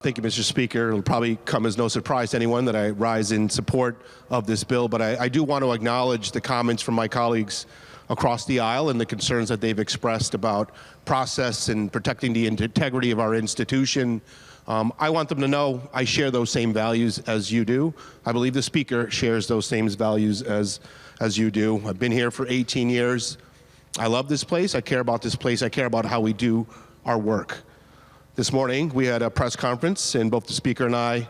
Thank you, Mr. Speaker. It'll probably come as no surprise to anyone that I rise in support of this bill, but I do want to acknowledge the comments from my colleagues across the aisle and the concerns that they've expressed about process and protecting the integrity of our institution. I want them to know I share those same values as you do. I believe the Speaker shares those same values as you do. I've been here for 18 years. I love this place. I care about this place. I care about how we do our work. This morning, we had a press conference, and both the Speaker and I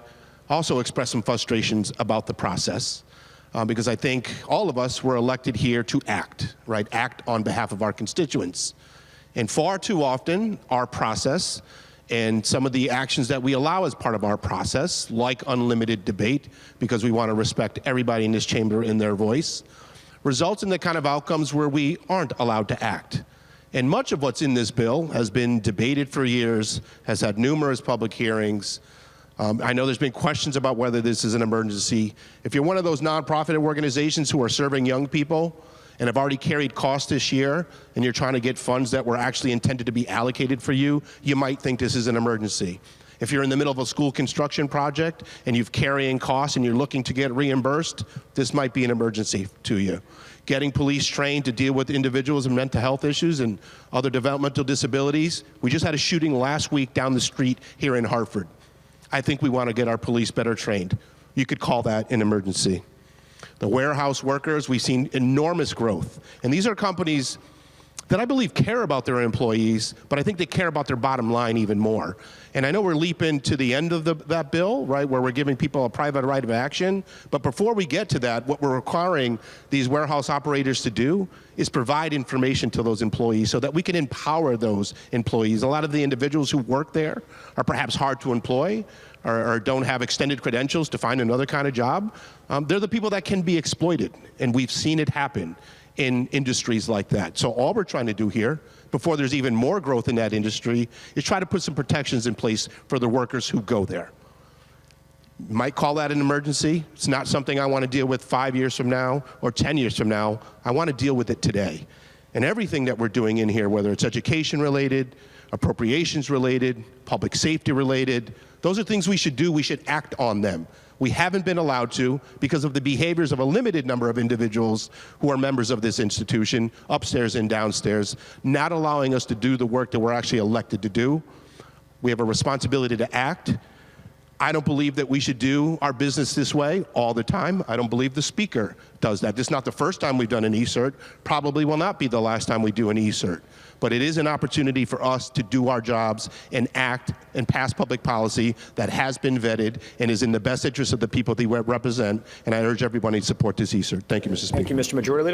also expressed some frustrations about the process, because I think all of us were elected here to act, right? Act on behalf of our constituents. And far too often, our process and some of the actions that we allow as part of our process, like unlimited debate, because we want to respect everybody in this chamber in their voice, results in the kind of outcomes where we aren't allowed to act. And much of what's in this bill has been debated for years, has had numerous public hearings. I know there's been questions about whether this is an emergency. If you're one of those nonprofit organizations who are serving young people and have already carried costs this year, and you're trying to get funds that were actually intended to be allocated for you, you might think this is an emergency. If you're in the middle of a school construction project and you've carrying costs and you're looking to get reimbursed, this might be an emergency to you. Getting police trained to deal with individuals with mental health issues and other developmental disabilities. We just had a shooting last week down the street here in Hartford. I think we want to get our police better trained. You could call that an emergency. The warehouse workers, we've seen enormous growth. And these are companies that I believe care about their employees, but I think they care about their bottom line even more. And I know we're leaping to the end of that bill, right, where we're giving people a private right of action. But before we get to that, what we're requiring these warehouse operators to do is provide information to those employees so that we can empower those employees. A lot of the individuals who work there are perhaps hard to employ or don't have extended credentials to find another kind of job. They're the people that can be exploited, and we've seen it happen in industries like that. So all we're trying to do here, before there's even more growth in that industry, is try to put some protections in place for the workers who go there. You might call that an emergency. It's not something I want to deal with 5 years from now or 10 years from now. I want to deal with it today. And everything that we're doing in here, whether it's education related, appropriations related, public safety related, those are things we should do. We should act on them. We haven't been allowed to because of the behaviors of a limited number of individuals who are members of this institution, upstairs and downstairs, not allowing us to do the work that we're actually elected to do. We have a responsibility to act. I don't believe that we should do our business this way all the time. I don't believe the Speaker does that. This is not the first time we've done an e-cert, probably will not be the last time we do an e-cert. But it is an opportunity for us to do our jobs and act and pass public policy that has been vetted and is in the best interest of the people that we represent. And I urge everybody to support this e-cert. Thank you, Mr. Speaker. Thank you, Mr. Majority Leader.